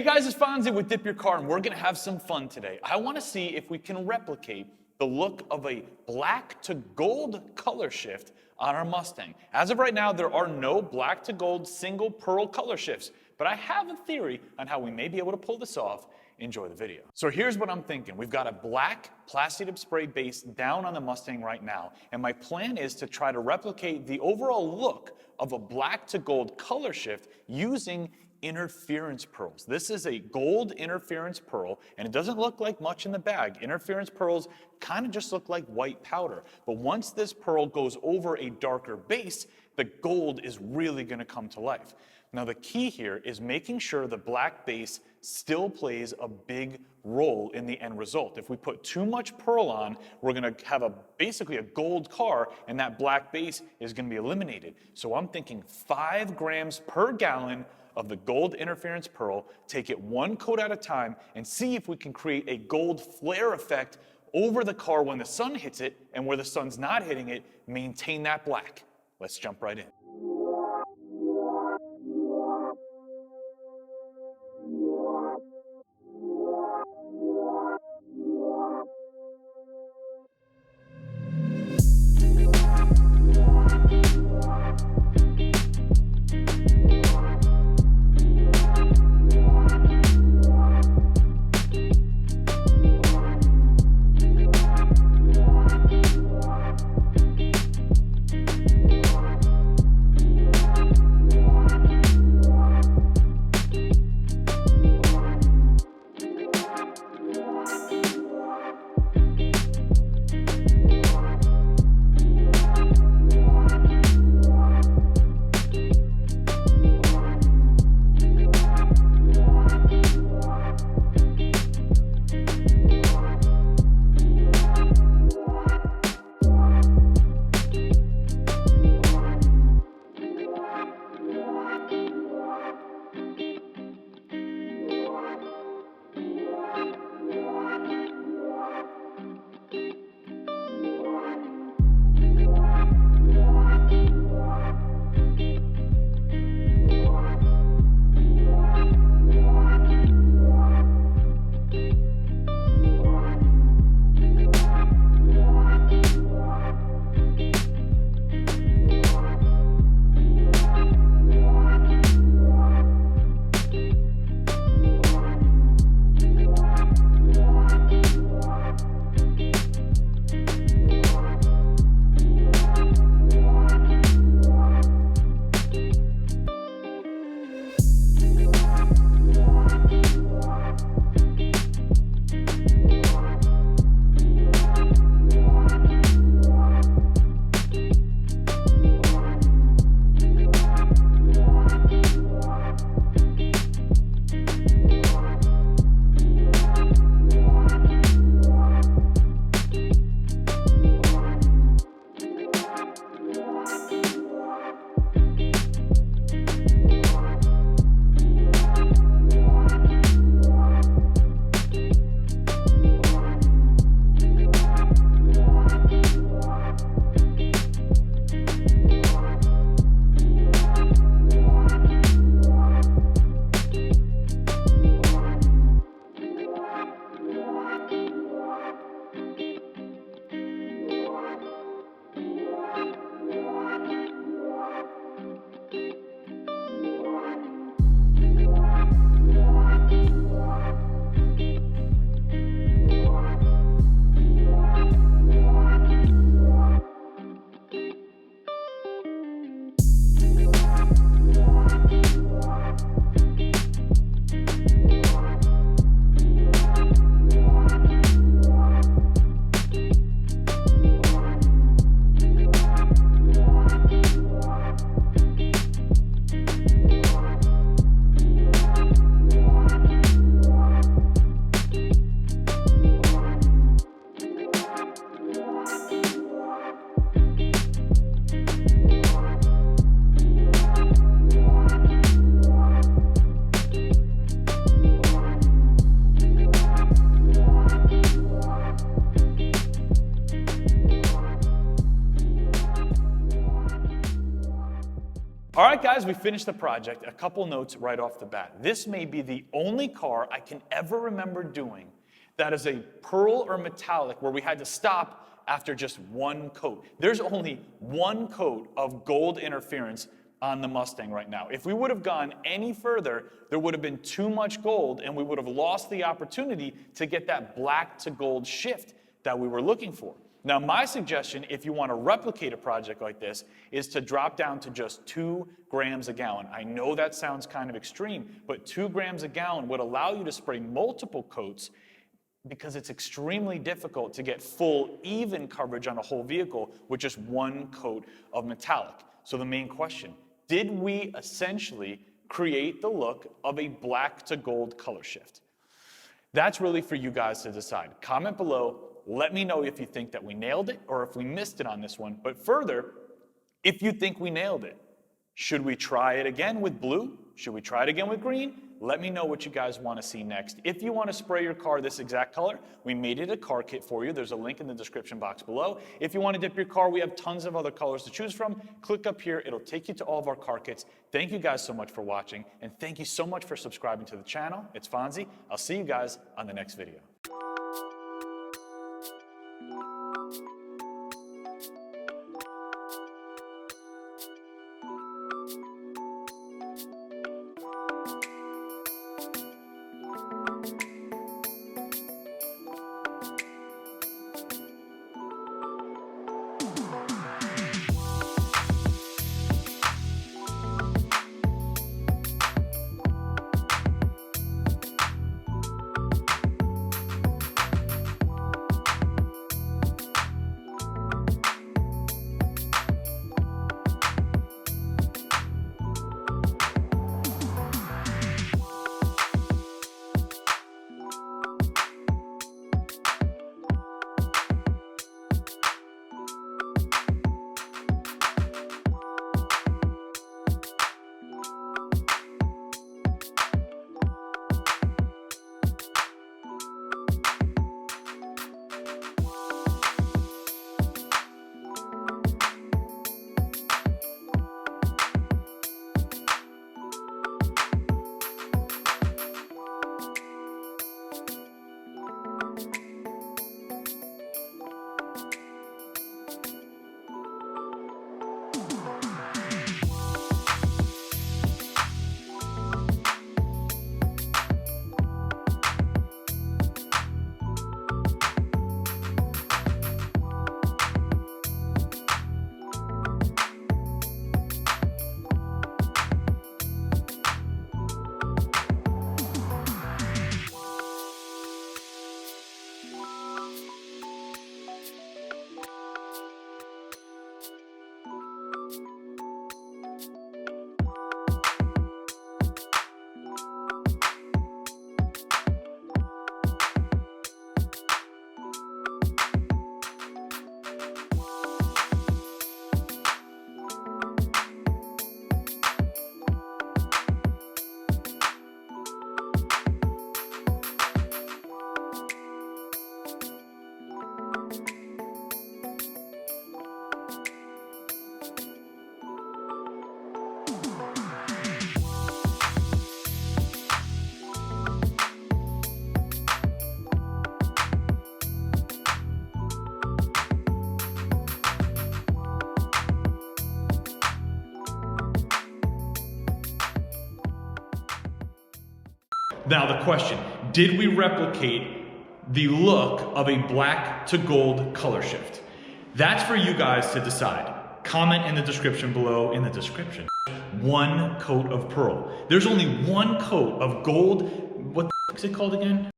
Hey guys, it's Fonzie with Dip Your Car, and we're gonna have some fun today. I wanna see if we can replicate the look of a black to gold color shift on our Mustang. As of right now, there are no black to gold single pearl color shifts, but I have a theory on how we may be able to pull this off. Enjoy the video. So here's what I'm thinking. We've got a black Plasti Dip spray base down on the Mustang right now, and my plan is to try to replicate the overall look of a black to gold color shift using interference pearls. This is a gold interference pearl, and it doesn't look like much in the bag. Interference pearls kind of just look like white powder, but once this pearl goes over a darker base, the gold is really going to come to life. Now the key here is making sure the black base still plays a big role in the end result. If we put too much pearl on, we're going to have basically a gold car, and that black base is going to be eliminated. So I'm thinking 5 grams per gallon of the gold interference pearl, take it one coat at a time, and see if we can create a gold flare effect over the car when the sun hits it, and where the sun's not hitting it, maintain that black. Let's jump right in. All right, guys, we finished the project. A couple notes right off the bat. This may be the only car I can ever remember doing that is a pearl or metallic where we had to stop after just one coat. There's only one coat of gold interference on the Mustang right now. If we would have gone any further, there would have been too much gold and we would have lost the opportunity to get that black to gold shift that we were looking for. Now, my suggestion, if you want to replicate a project like this, is to drop down to just 2 grams a gallon. I know that sounds kind of extreme, but 2 grams a gallon would allow you to spray multiple coats because it's extremely difficult to get full, even coverage on a whole vehicle with just one coat of metallic. So the main question, did we essentially create the look of a black to gold color shift? That's really for you guys to decide. Comment below. Let me know if you think that we nailed it or if we missed it on this one. But further, if you think we nailed it, should we try it again with blue? Should we try it again with green? Let me know what you guys want to see next. If you want to spray your car this exact color, we made it a car kit for you. There's a link in the description box below. If you want to dip your car, we have tons of other colors to choose from. Click up here. It'll take you to all of our car kits. Thank you guys so much for watching, and thank you so much for subscribing to the channel. It's Fonzie. I'll see you guys on the next video. Now the question, did we replicate the look of a black to gold color shift? That's for you guys to decide. Comment in the description below, in the description. 1 coat of pearl. There's only 1 coat of gold, what the f is it called again?